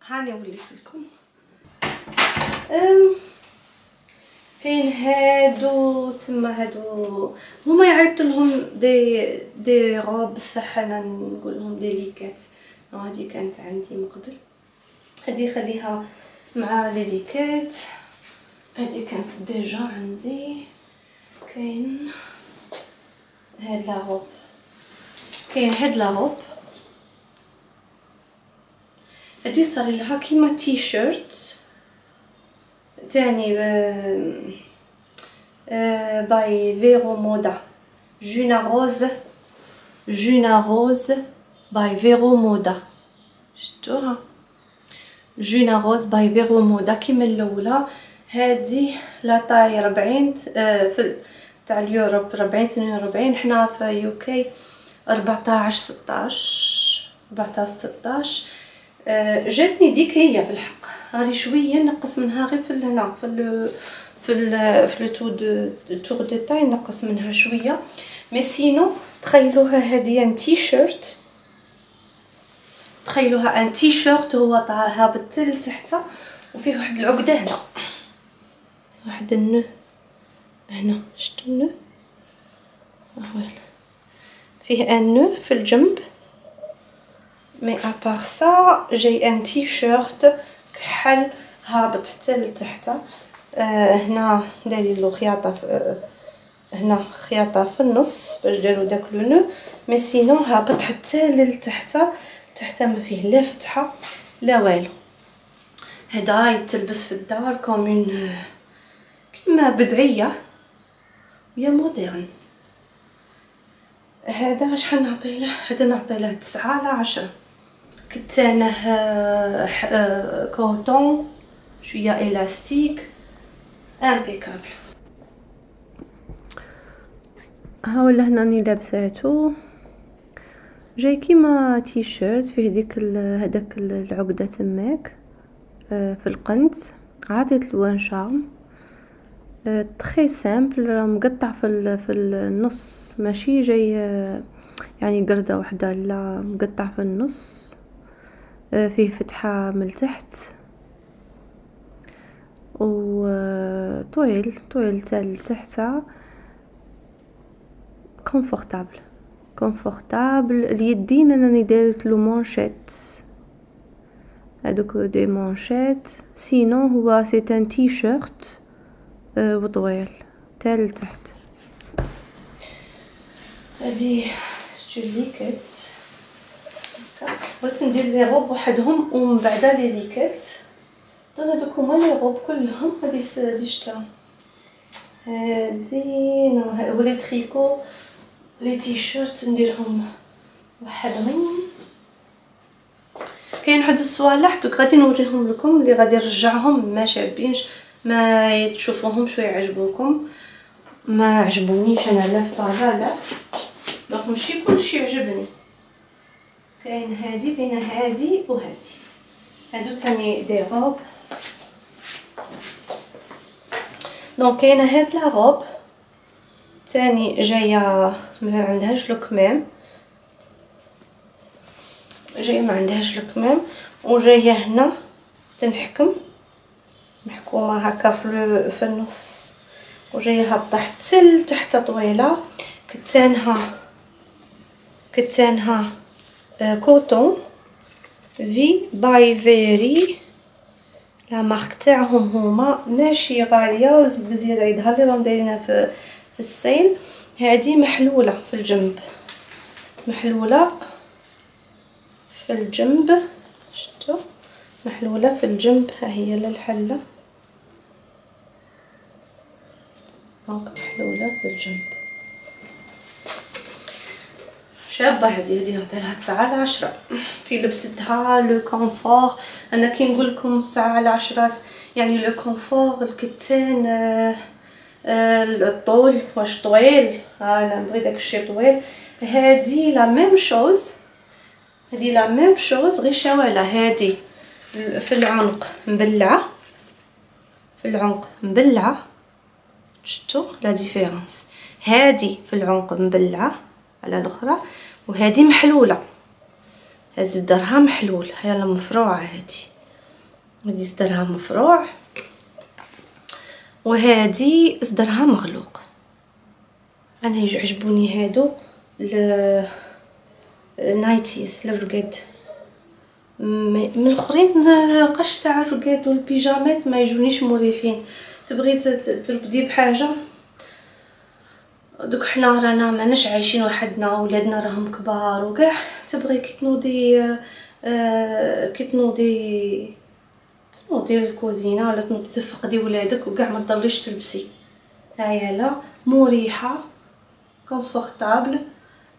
هاني وليت لكم. كاين هادو سما هادو هما يعيطوا لهم دي غوب، بصح انا نقول لهم ديليكات. هادي كانت عندي من قبل، هادي خليها مع ليليكات. هادي كانت ديجا عندي. كاين هاد لا غوب، كاين هاد لا غوب هادي صار لها كيما تي شيرت تاني باي فيرو مودا. جونا روز باي فيرو مودا. شفتوها؟ جونا روز باي فيرو مودا كيما الاولى. هادي لا طاي 40 في تاع اليوروب 40 حنا في يوكي 14 16. جاتني ديك هي في الحق، غادي شويه نقص منها غير في هنا في لو تور دو تاي نقص منها شويه. مي سينو تخيلوها هذه ان تي شيرت، تخيلوها ان تي شيرت هو هابط لتحت وفيه واحد العقده هنا، واحد النو هنا. شفتوا النو؟ فوالا فيه ان نو في الجنب. مي ابار سا جاي ان تي شيرت كحل هابط حتى لتحت. هنا دايرين خياطه هنا خياطه في النص باش داروا داك لو نو. مي سينو هابط حتى لتحت، تحت ما فيه لا فتحه لا والو. هذا يتلبس في الدار كومون كيما بدعيه ويا مودرن. هذا شحال نعطي له؟ هذا نعطي له 9/10. كتانه كوتون شويه الاستيك امبيكابل. ها ولا هنا راني لابساتو جاي كيما تي شيرت فيه ديك هذاك العقده تماك في القنت. عطيت لوان شارم تري سامبل، مقطع في النص، ماشي جاي يعني قردة وحده، لا مقطع في النص، فيه فتحة من تحت و طويل تال تحت. كونفورتابل اليدين. انا دايرت له مونشيت، هذوك دي مونشيت. سينو هو سيتان تي شيرت وطويل تال تحت. هذه ستوليكات بغيت ندير لي غوب وحدهم ومن بعد لي ليكات. دون هذوك هما لي غوب كلهم. هذه شتا هذه ولي تريكو لي تيشيرت نديرهم وحدهم. كاين واحد الصوالح دوك غادي نوريهم لكم اللي غادي نرجعهم ما شابينش، ما يتشوفوهمش ويعجبوكم. ما عجبونيش انا لا في صالة لا، دونك ماشي كلشي عجبني. كاين هادي، كاينه هادي وهادي، هادو تاني دي غوب. دونك كاينه هاد لا غوب تاني جايه ما عندهاش لو كمام، جايه ما عندهاش لو كمام، وجايه هنا تنحكم محكومه هكا في النص، وجايه هابطه حتى لتحت طويله. كتانها كوتون في باي فيري. لا مارك تاعهم هما ماشي غاليه بزياده، عيدها لي راهم دايرينها في السيل. هذه محلوله في الجنب، محلوله في الجنب. شفتوا؟ محلوله في الجنب. ها هي للحله، دونك محلوله في الجنب. شابه هذه نعطيها 9/10 في لبستها. لو كونفور انا كي نقول لكم 9/10 يعني لو كونفور الكتان الطول واش طويل. انا نبغي داك الشيء طويل. هذه لا ميم شوز، هذه لا ميم شوز غير شواله. هذه في العنق مبلعه، في العنق مبلعه. شفتوا لا ديفيرونس؟ هذه في العنق مبلعه على الاخرى، وهذه محلوله. هذه درها محلول، هي مفروعه هذه. هادي صدرها مفروع وهادي صدرها مغلوق. انا يعجبوني هادو النايتيز للرقاد. من الاخرين قش تاع الرقاد والبيجامات ما يجونيش مريحين. تبغي ترقدي بحاجه، دوك حنا رانا ماناش عايشين وحدنا، ولادنا راهم كبار وكاع، تبغي كي تنوضي الكوزينه ولا تنوضي تفقدي ولادك وكاع ما تضليش تلبسي. هيا لا مريحه كونفورطابل،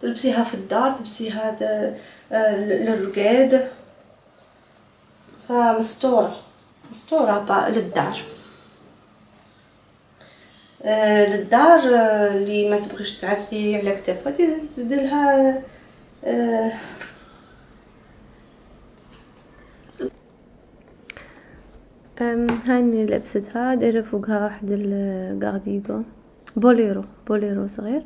تلبسيها في الدار، تلبسيها للرقاد، فمستوره للدار. للدار اللي ما تبغيش تعرفي على كتافها تديرلها هاني لبستها، دايره فوقها واحد الكارديغو بوليرو صغير،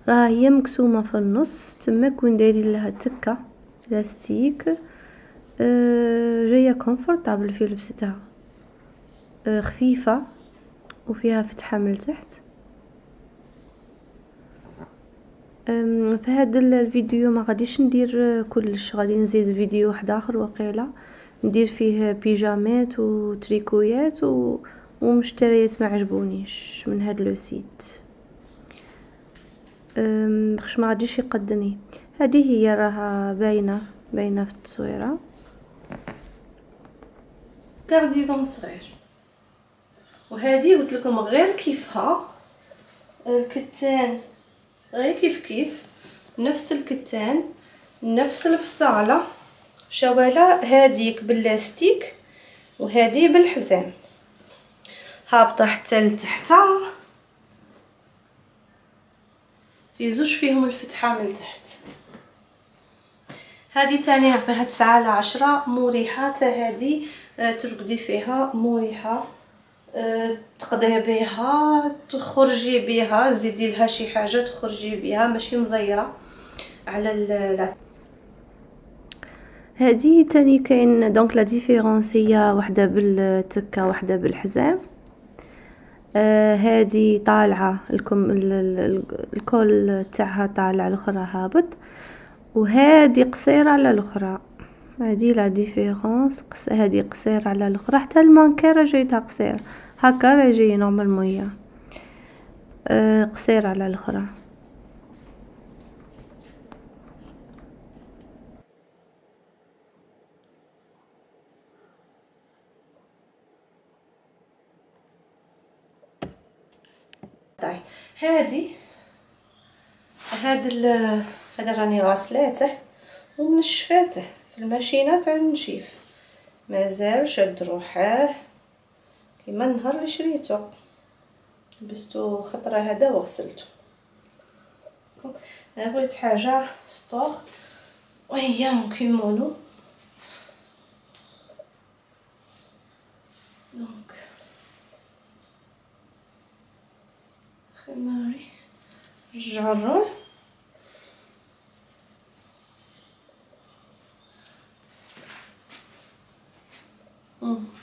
راه هي مكسومه في النص تماك وين دايرين لها تكه بلاستيك. جايه كونفورطابل في لبستها، خفيفه وفيها فتحه من تحت. في هذا الفيديو ما غاديش ندير كلش، غادي نزيد فيديو واحد اخر وقيله ندير فيه بيجامات وتريكويات ومشتريات ما عجبونيش من هذا لو سيت، باش ما غاديش يقدني. هذه هي راها باينه في التصويره، كارديغون صغير. وهذه قلت لكم غير كيفها الكتان، غير كيف نفس الكتان، نفس الفصاله، شواله هذيك باللاستيك وهذه بالحزام، هابطه حتى لتحت، في زوج فيهم الفتحه من تحت. هذه تاني نعطيها 9/10، مريحه حتى هذه ترقدي فيها مريحه، تقضي بها، تخرجي بها، زيدي لها شي حاجه تخرجي بها، ماشي مزيره على هذه تاني. كاين دونك لا ديفيرونس هي وحده بالتكه وحده بالحزام. هذه طالعه الكول تاعها طالع، الاخرى هابط، وهذه قصيره على الاخرى. هذه لا ديفيرونس، هذه قصيره على الاخرى، حتى المانكير جايتها قصير هكا، راه جاي نورمالمون قصير على الاخرى. هذا راني غاسلاته ومنشفاته في الماشينه تاع النشيف، مازال شاد روحه كيما النهار اللي شريته، لبستو خطره هذا وغسلته. انا بغيت حاجه سبور وهي كيمونو، دونك خماري رجعوا الرول،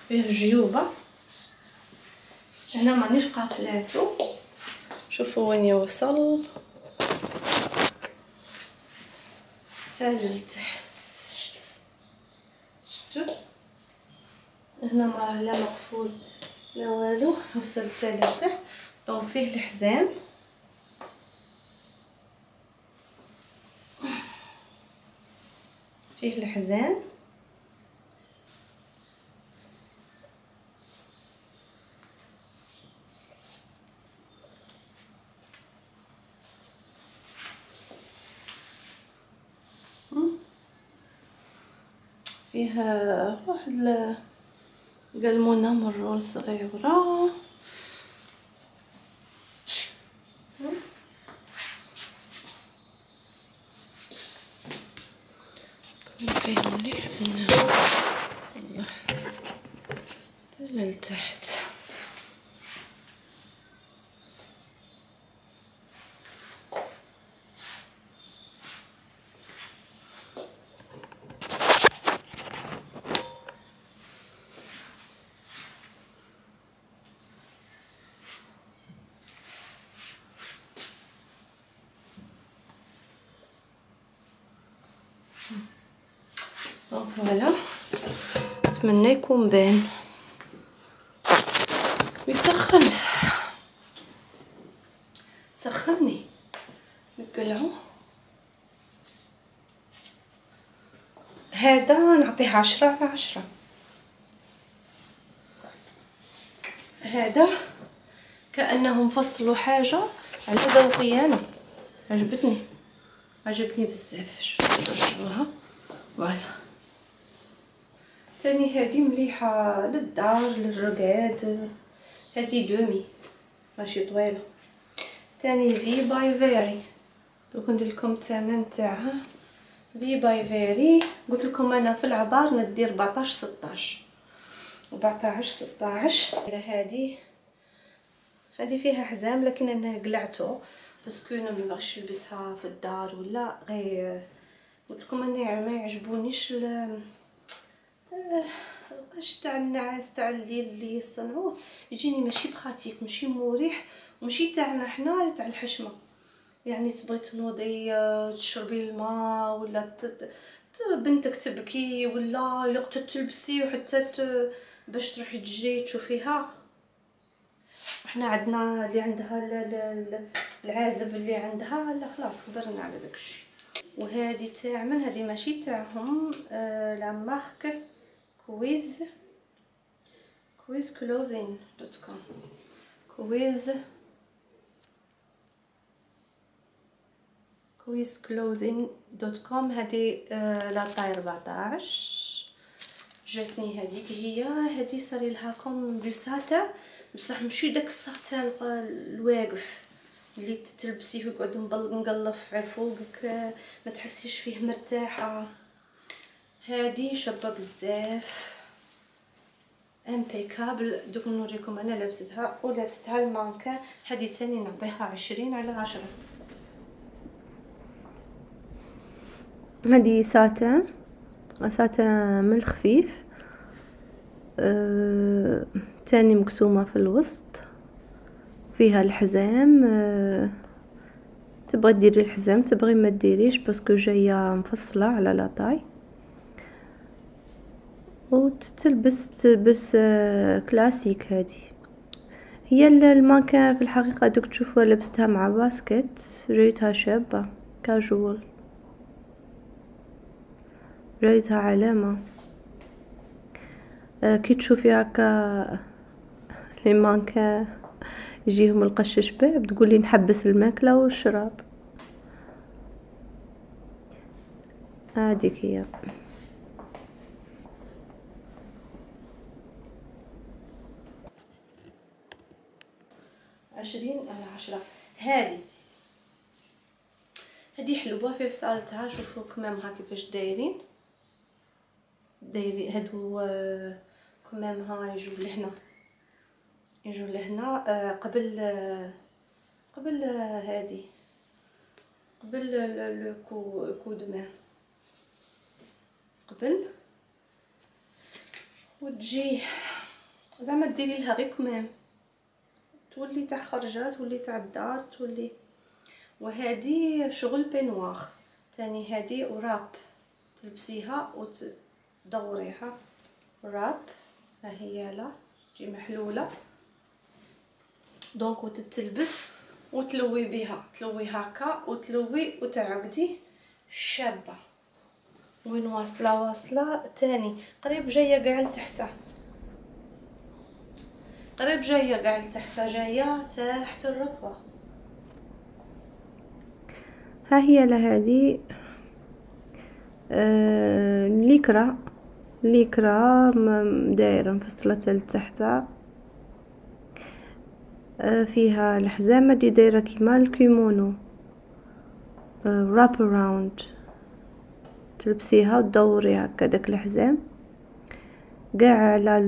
فيه جيوبه. هنا مانيش قابلاتو، شوفوا وين يوصل حتى لتحت، شفتوا هنا ما راه لا مقفول لا والو، وصل حتى لتحت. دونك فيه الحزام، فيه الحزام فيها واحد قلمونه مرول صغيره، فيه مليح والله لتحت. فوالا نتمنى يكون بان ويسخن. سخني نقلعو. هذا نعطيه 10/10. هذا كأنهم فصلوا حاجة على ذوقي انا، عجبني بزاف. شوفوها فوالا. ثاني هذه مليحه للدار للرقاد، هذه دومي ماشي طويله. ثاني في باي فيري، دوك ندير لكم الثمن تاعها. في باي فيري قلت لكم انا في العبار ندير 14 16 هذه فيها حزام، لكن انا قلعته باسكو انا ما بغيتش نلبسها في الدار ولا غير. قلت لكم انا ما يعجبونيش القش تاع النعاس تاع الليل اللي يصنعوه، يجيني ماشي بخاتيك، ماشي مريح، وماشي تاعنا حنا تاع الحشمه. يعني تبغي تنوضي تشربي الماء ولا بنتك تبكي ولا الا تلبسي وحتى باش تروحي تجي تشوفيها. احنا عندنا اللي عندها العازب اللي عندها لا خلاص كبرنا على داكشي. وهذه تاع من؟ هذه ماشي تاعهم، لا مارك كويز كلوذين دوت كوم. كويز كلوذين دوت كوم. هذه لا طاي 14 جاتني. هذيك هذه صار لها كوم دو ساتان، بصح ماشي داك الساتان الواقف اللي تلبسيه ويقعد مقلف على فوقك، ما تحسيش فيه مرتاحه. هذه شابه بزاف امبيكابل. دوك نوريكم انا لابستها المانكا. هذه ثاني نعطيها 20/10. هذه ساتان من الخفيف، تاني مقسومه في الوسط، فيها الحزام. تبغي ديري الحزام تبغي ما ديريش باسكو جايه مفصله على لاطاي، تلبس كلاسيك. هذه هي المانكا في الحقيقه. دوك تشوفوا لبستها مع باسكت، جايتها شابه كاجوال، جايتها علامه. كي تشوفي هكا لي مانكا يجيهم القش شباب تقولي نحبس الماكله والشراب. هذيك هي. 20/10. هذه حلوه في فصالتها. شوفوا كمامها كيفاش دايرين هادو كمامها يجوا لهنا قبل هذه قبل الكو دماء قبل، وتجي زعما ديري لها غير كمام، تولي تاع خرجات تولي تاع الدار تولي. وهذه شغل بينوار تاني. هذه وراب تلبسيها وتدوريها راب. ها هي لا تجي محلوله دونك وتتلبس وتلوي بها، تلوي هكا وتلوي وتعقدي شابه. وين واصله تاني قريب جايه كاع لتحت، جايه تحت الركبه. ها هي لهذه ليكرا دايره مفصله لتحت، فيها الحزامه دي دايره كيما الكيمونو راب اراوند، تلبسيها وتدوري هكا داك الحزام قاع على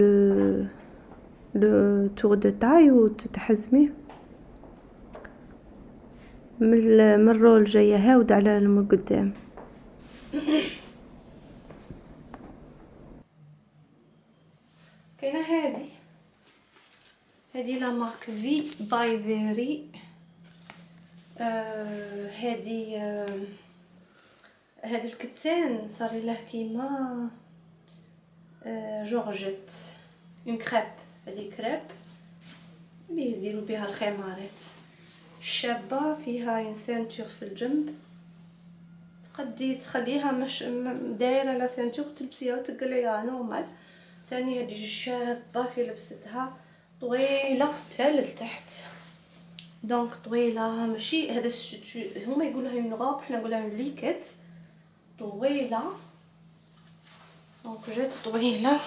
لو تور دو تاي وتتحزميه من الرول جايه هاود على المقدام. كاينه هذه لا مارك في باي فيري. هذه الكتان صار له كيما جورجيت اون كريب، هذه كريب اللي يديروا بها الخمارات، شابه فيها اون سانتور في الجنب، تقدي تخليها مش دايره لا سانتور تلبسيها وتقلعيها نورمال. ثاني هذه شابه في لبستها، طويله حتى لتحت، دونك طويله ماشي هذا هما يقولوها اون روب، حنا نقولها اون ليكيت طويله، دونك جات طويله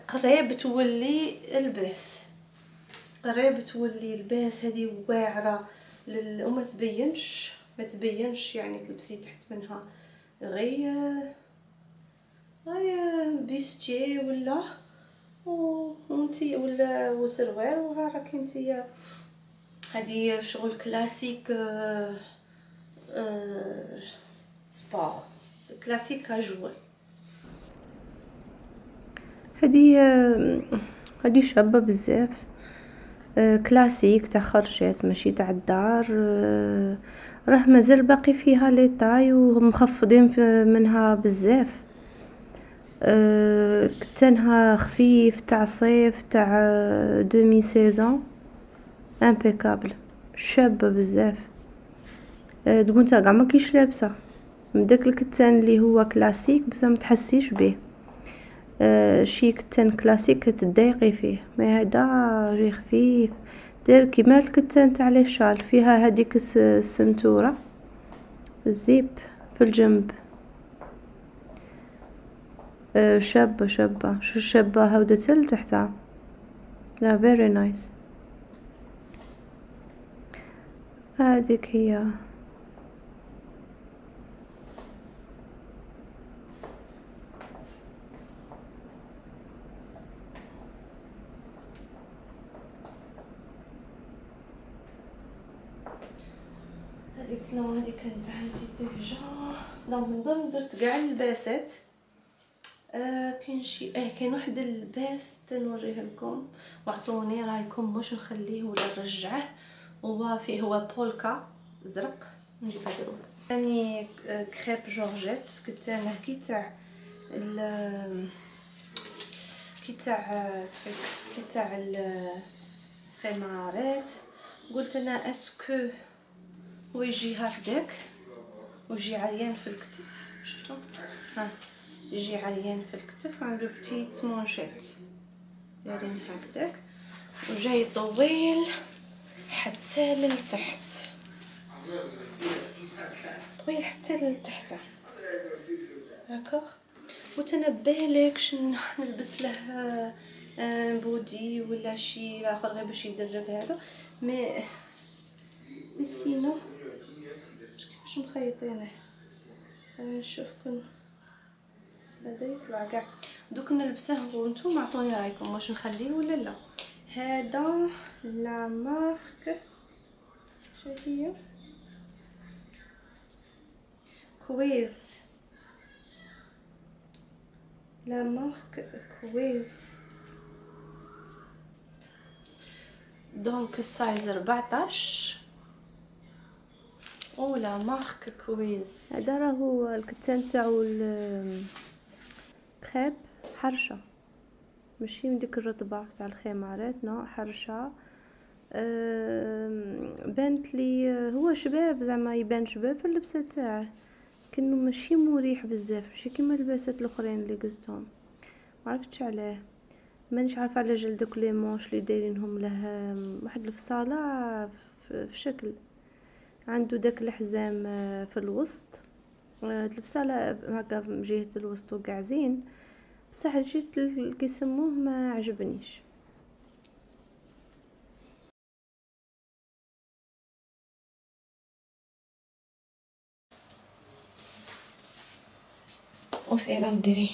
قريب تولي الباس، قريب تولي الباس. هذه واعره وما تبينش، ما تبينش يعني تلبسي تحت منها غير بيستي ولا وانتي ولا وسروال، وراكي انتي هذه شغل كلاسيك سبور كلاسيك كاجوال. هذه شابه بزاف، كلاسيك تاع خرجات ماشي تاع الدار، راه مازال باقي فيها لي طاي ومخفضين منها بزاف، كتانها خفيف تاع صيف تاع 2016 امبيكابل، شابه بزاف. تقول كاع ما كيش لابسه من داك الكتان اللي هو كلاسيك بس ما تحسيش به، شي كتان كلاسيك تضايقي فيه، ما هذا جاي خفيف داير كيما الكتان تاع لي شال، فيها هذيك السنتوره الزيب في الجنب، شابه شابه شو شابه هاودة لتحتها، لا فيري نايس. هذيك هي هذيك نوع، هذيك كانت عندي ديجا دونك نظن درت كاع اللباسات. كاين شي كاين واحد اللباس تنوريه لكم واعطوني رايكم واش نخليه ولا نرجعه، هو فيه هو بولكا زرق، نجيب هذا ثاني كريب جورجيت كتانه كي تاع الخمارات. قلت انا اسكو ويجي هكذاك ويجي عريان في الكتف، شفتوا يجي عريان في الكتف، عنده بتيت مونشيت دايرين هكذاك وجاي طويل حتى للتحت، طويل حتى للتحت هكا. وتنبهلك نلبس له بودي ولا شي اخر غير باش يدرب هذا، مي سينو كيفاش مخيطينه. نشوفكم هذا يطلع كاع دوك نلبسه وانتم عطوني رايكم واش نخليه ولا لا. هذا لا مارك هي كويز، لا مارك كويز، دونك السايز 14 ولا مارك كويز. هذا راهو الكتان تاعو الكريب حرشه، ماشي من ديك الرطبه تاع الخمارات، نو حرشه. بانت لي هو شباب، زعما يبان شباب في اللبسه تاعه، كنه ماشي مريح بزاف، ماشي كيما اللباسات الاخرين اللي قزتهم، ما عرفتش علاه، مانيش عارفه على جال دوك لي مونش اللي دايرينهم له واحد الفصاله في شكل، عنده داك الحزام في الوسط، الفصاله هكا من جهه الوسط وكاع زين، بصح جيت كيسموه ما عجبنيش. وفعلا ديري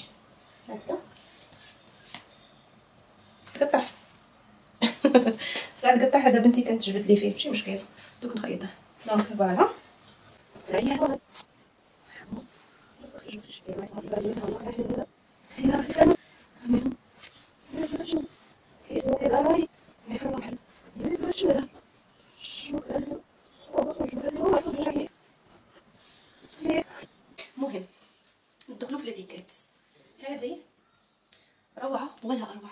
هكا قطع ساعات قطع، هذا بنتي كانت تجبد لي فيه ماشي مشكل، دوك نخيطه دونك فوالا هيا مهم ندخلو في ليكيت. هذه روعه ولا اروع.